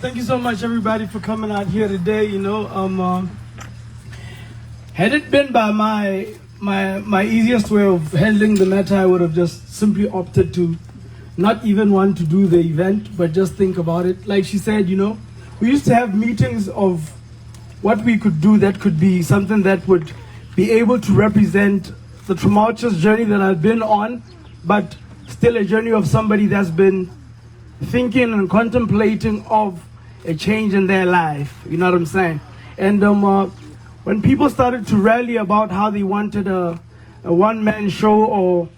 Thank you so much, everybody, for coming out here today. Had it been by my easiest way of handling the matter, I would have just simply opted to not even want to do the event, but just think about it. Like she said, we used to have meetings of what we could do that could be something that would be able to represent the tumultuous journey that I've been on, but still a journey of somebody that's been thinking and contemplating of a change in their life. You know what I'm saying? And when people started to rally about how they wanted a one-man show or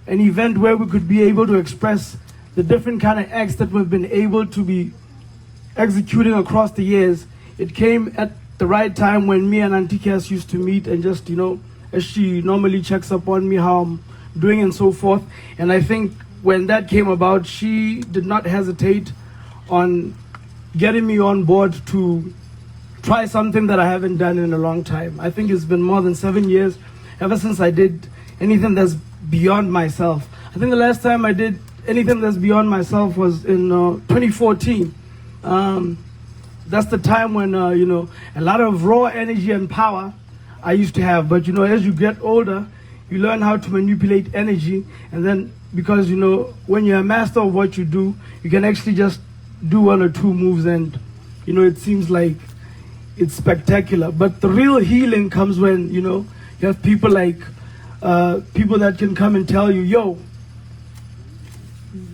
an event where we could be able to express the different kind of acts that we've been able to be executing across the years, it came at the right time when me and Auntie Cass used to meet and just, as she normally checks up on me, how I'm doing and so forth. And I think when that came about, she did not hesitate on getting me on board to try something that I haven't done in a long time. I think it's been more than 7 years ever since I did anything that's beyond myself. I think the last time I did anything that's beyond myself was in 2014. That's the time when, a lot of raw energy and power I used to have. But, as you get older, you learn how to manipulate energy. And then because, when you're a master of what you do, you can actually just do one or two moves and, it seems like it's spectacular. But the real healing comes when, you have people like, people that can come and tell you, yo,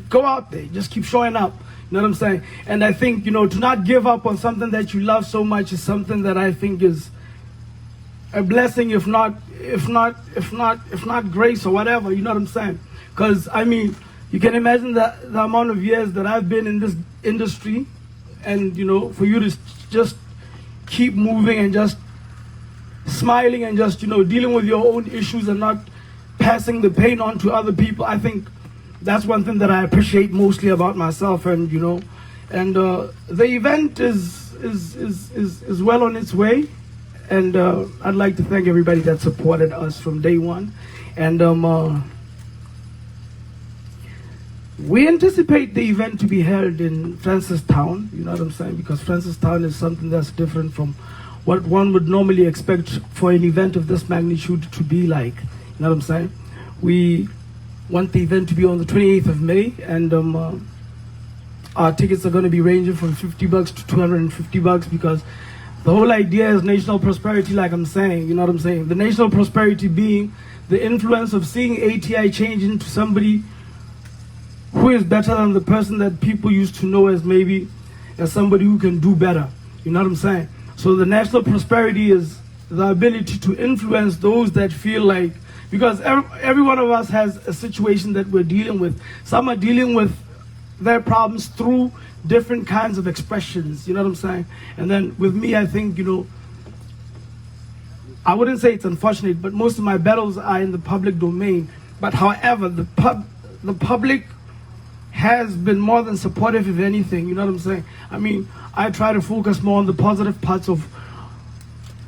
go out there, just keep showing up. You know what I'm saying? And I think, to not give up on something that you love so much is something that I think is a blessing, if not grace or whatever. You know what I'm saying? Because you can imagine the amount of years that I've been in this industry, and for you to just keep moving and just smiling and just dealing with your own issues and not passing the pain on to other people. I think that's one thing that I appreciate mostly about myself. And the event is well on its way. And I'd like to thank everybody that supported us from day one. And we anticipate the event to be held in Francistown, you know what I'm saying? Because Francistown is something that's different from what one would normally expect for an event of this magnitude to be like. You know what I'm saying? We want the event to be on the 28th of May, and our tickets are going to be ranging from $50 to $250 because the whole idea is national prosperity, like I'm saying. You know what I'm saying? The national prosperity being the influence of seeing ATI change into somebody who is better than the person that people used to know as somebody who can do better. You know what I'm saying? So the national prosperity is the ability to influence those that feel like, because every one of us has a situation that we're dealing with. Some are dealing with their problems through different kinds of expressions, you know what I'm saying? And then with me, I think, I wouldn't say it's unfortunate, but most of my battles are in the public domain. But however, the public has been more than supportive, if anything, you know what I'm saying? I try to focus more on the positive parts of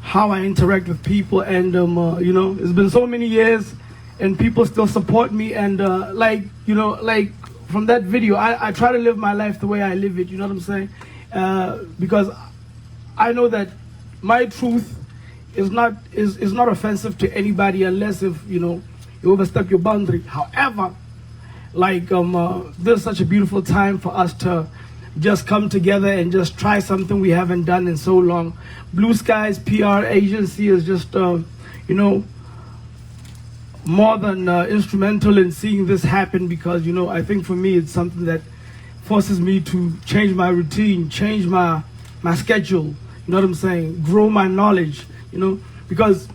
how I interact with people, and it's been so many years and people still support me, and like from that video, I try to live my life the way I live it, you know what I'm saying? Because I know that my truth is not offensive to anybody unless if you overstep your boundary. However, this is such a beautiful time for us to just come together and just try something we haven't done in so long. Blue Skies PR agency is just more than instrumental in seeing this happen, because I think for me it's something that forces me to change my routine, change my schedule, you know what I'm saying, grow my knowledge, because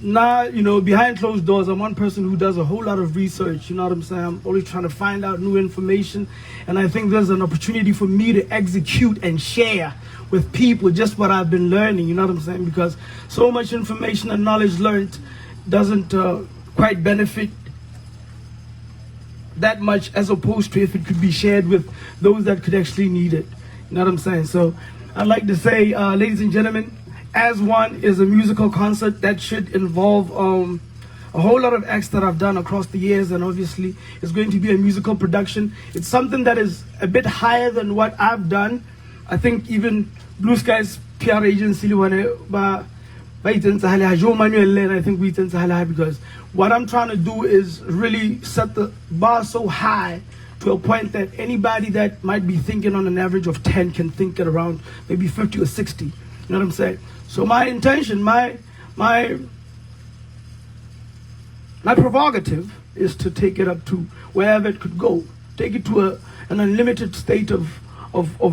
now, behind closed doors, I'm one person who does a whole lot of research, you know what I'm saying? I'm always trying to find out new information, and I think there's an opportunity for me to execute and share with people just what I've been learning, you know what I'm saying? Because so much information and knowledge learned doesn't quite benefit that much, as opposed to if it could be shared with those that could actually need it, you know what I'm saying? So I'd like to say, ladies and gentlemen, As One is a musical concert that should involve a whole lot of acts that I've done across the years, and obviously it's going to be a musical production. It's something that is a bit higher than what I've done. I think even Blue Sky's PR agency, and I think we because what I'm trying to do is really set the bar so high to a point that anybody that might be thinking on an average of 10 can think at around maybe 50 or 60. You know what I'm saying? So my intention, my prerogative is to take it up to wherever it could go. Take it to an unlimited state of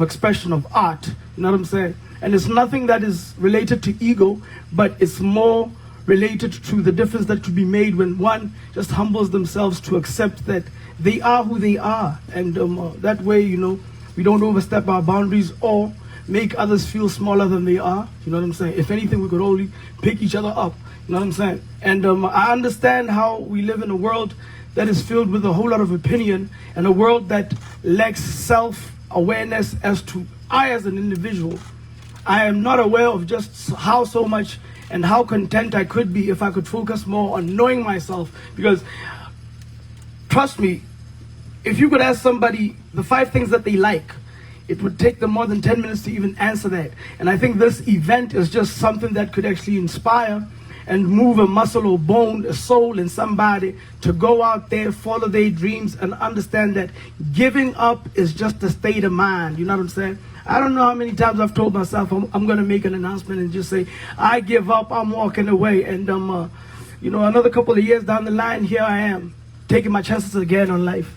expression of art. You know what I'm saying? And it's nothing that is related to ego, but it's more related to the difference that could be made when one just humbles themselves to accept that they are who they are. And that way, you know, we don't overstep our boundaries or make others feel smaller than they are. You know what I'm saying? If anything, we could only pick each other up. You know what I'm saying? And I understand how we live in a world that is filled with a whole lot of opinion and a world that lacks self-awareness as to I as an individual. I am not aware of just how so much and how content I could be if I could focus more on knowing myself. Because trust me, if you could ask somebody the 5 things that they like, it would take them more than 10 minutes to even answer that. And I think this event is just something that could actually inspire and move a muscle or bone, a soul in somebody to go out there, follow their dreams, and understand that giving up is just a state of mind. You know what I'm saying? I don't know how many times I've told myself I'm going to make an announcement and just say, I give up, I'm walking away. And, you know, another couple of years down the line, here I am, taking my chances again on life.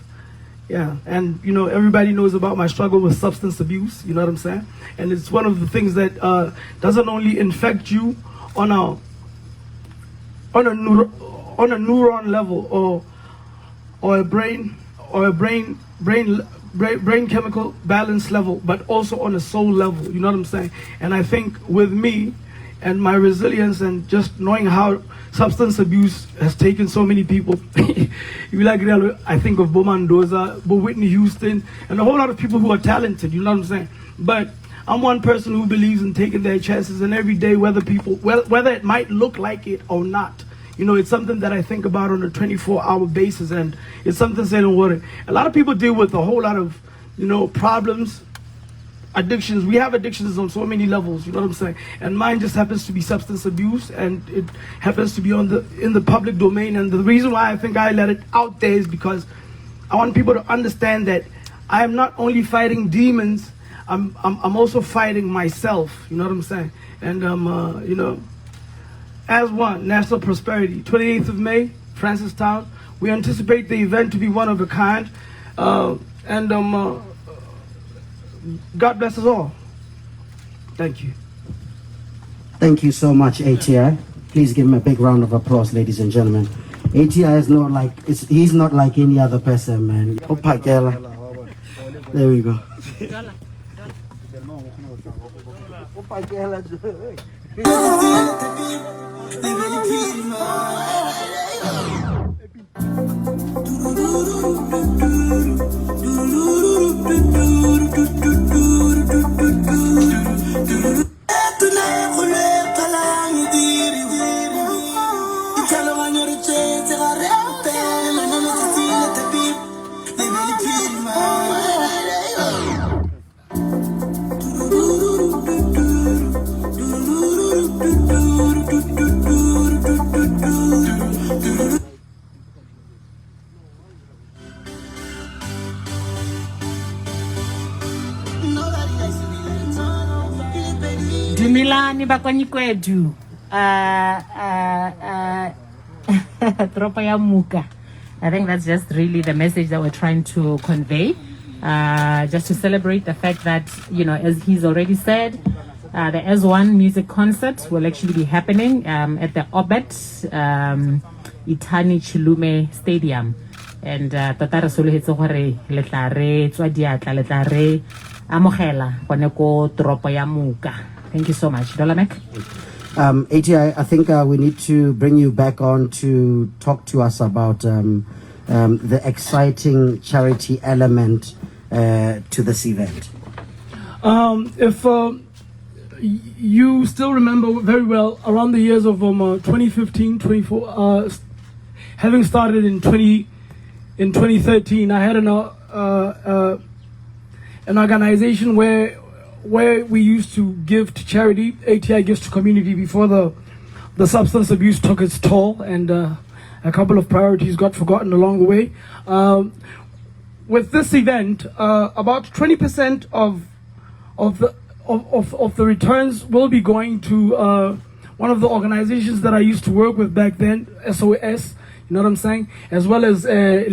Yeah, and, you know, everybody knows about my struggle with substance abuse, you know what I'm saying? And it's one of the things that doesn't only infect you on a neuron level or a brain chemical balance level, but also on a soul level. You know what I'm saying? And I think with me and my resilience and just knowing how substance abuse has taken so many people, I think of Bo Mendoza, Bo Whitney Houston, and a whole lot of people who are talented. You know what I'm saying? But I'm one person who believes in taking their chances, and every day, whether it might look like it or not, you know, it's something that I think about on a 24-hour basis, and it's something saying, don't worry. A lot of people deal with a whole lot of, you know, problems, addictions. We have addictions on so many levels, you know what I'm saying? And mine just happens to be substance abuse, and it happens to be in the public domain. And the reason why I think I let it out there is because I want people to understand that I am not only fighting demons, I'm also fighting myself, you know what I'm saying? And, you know, as one, National Prosperity, 28th of May, Francistown. We anticipate the event to be one of a kind. And God bless us all. Thank you. Thank you so much, ATI. Please give him a big round of applause, ladies and gentlemen. ATI is not like, he's not like any other person, man. There we go. Dumilani bakwanyikwedu tropa ya muka. I think that's just really the message that we're trying to convey, just to celebrate the fact that, you know, as he's already said, the S1 music concert will actually be happening at the Obet Itani Chilume Stadium. And Tatara Solo Hitsore Letlare, Twadiatla Letlare, Amogela, Koneko Tropa ya muka. Thank you so much. Dolamek? ATI, I think we need to bring you back on to talk to us about the exciting charity element to this event. If you still remember very well, around the years of 2015, having started in 2013, I had an organization where we used to give to charity. ATI gives to community before the substance abuse took its toll, and a couple of priorities got forgotten along the way. With this event, about 20% of the returns will be going to one of the organizations that I used to work with back then, SOS. You know what I'm saying? As well as Miss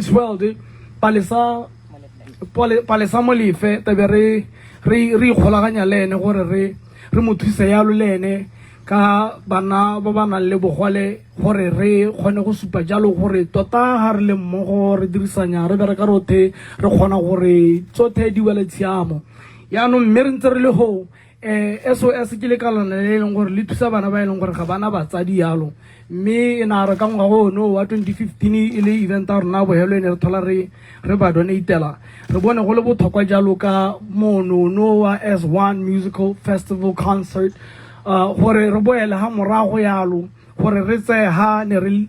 Welde, Palesa Molefe, Tabere, re kgolaganya le ene gore re mo thuse yalo le ene ka bana ba bana le bogwale gore re kgone go supa jalo gore tota ha re le mmogo re dirisanya re bereka rothe re kgona gore tsotlhe di wele tshiamo yaanong mme re ntse re le ho SOS ke le kalana le leng gore le thusa bana ba e leng gore ga bana batsadi yalo mme ena re ka ngwago no wa 2015 ile event a rona bohelo ene re thola re ba donatela re bone go le botlhokwa jalo ka mono wa S1 musical festival concert gore re boele ha morago yalo gore re tse ha ne re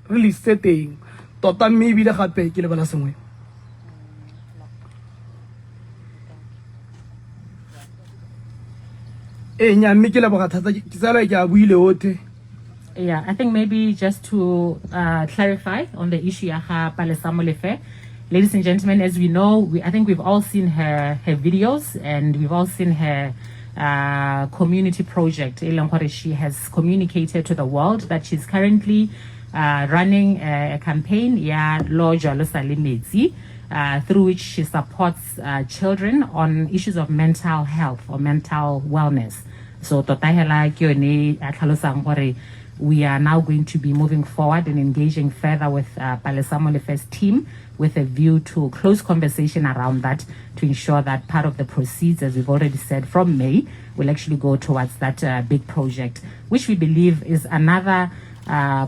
le setting tota mme ebile gape ke le bala sengwe. Yeah, I think maybe just to clarify on the issue of Palesa Molefe. Ladies and gentlemen, as we know, I think we've all seen her videos, and we've all seen her community project. She has communicated to the world that she's currently running a campaign, through which she supports children on issues of mental health or mental wellness. So we are now going to be moving forward and engaging further with Palesa Molefe's team with a view to close conversation around that to ensure that part of the proceeds, as we've already said, from May will actually go towards that big project, which we believe is another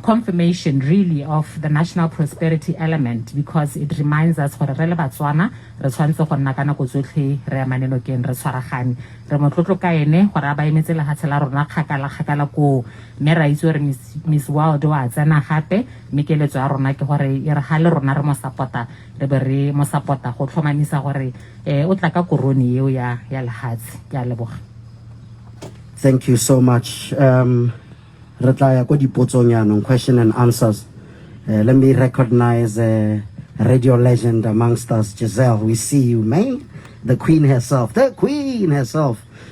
confirmation really of the national prosperity element, because it reminds us for re le Batswana re tshwantse go nna ka nako tsotlhe re amanelo keng re tshwaragane re motlotlo ka ene gore a ba emetse lehatshe la rona kgakala ko mme ra itse gore Miss World wa tsena gape mme keletso ya rona ke gore e re ga le rona re mo support-a re be re mo support-a go tlhomamisa gore o tla ka koroni eo ya lehatshe ke a leboga. Thank you so much. Question and answers. Let me recognize radio legend amongst us, Giselle. We see you, man. The queen herself.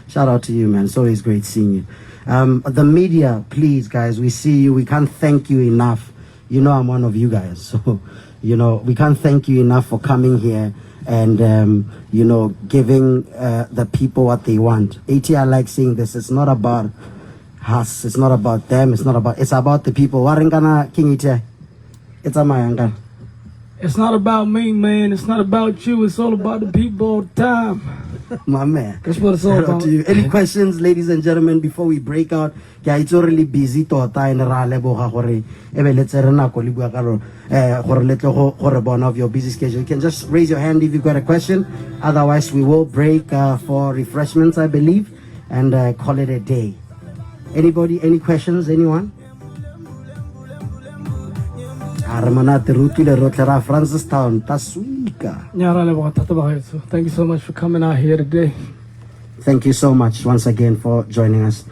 Shout out to you, man. It's always great seeing you. The media, please, guys, we see you. We can't thank you enough. You know I'm one of you guys. So, we can't thank you enough for coming here and, giving the people what they want. ATI, I like seeing this. It's not about us, it's not about them, it's about the people. Waringana King ATI. It's a mayanga. It's not about me, man. It's not about you. It's all about the people all the time. My man. That's what it's all about. To you. Any questions, ladies and gentlemen, before we break out? Yeah, it's already busy to in let's of your busy schedule. You can just raise your hand if you've got a question. Otherwise, we will break for refreshments, I believe, and call it a day. Anybody, any questions, anyone? Francistown, thank you so much for coming out here today. Thank you so much once again for joining us.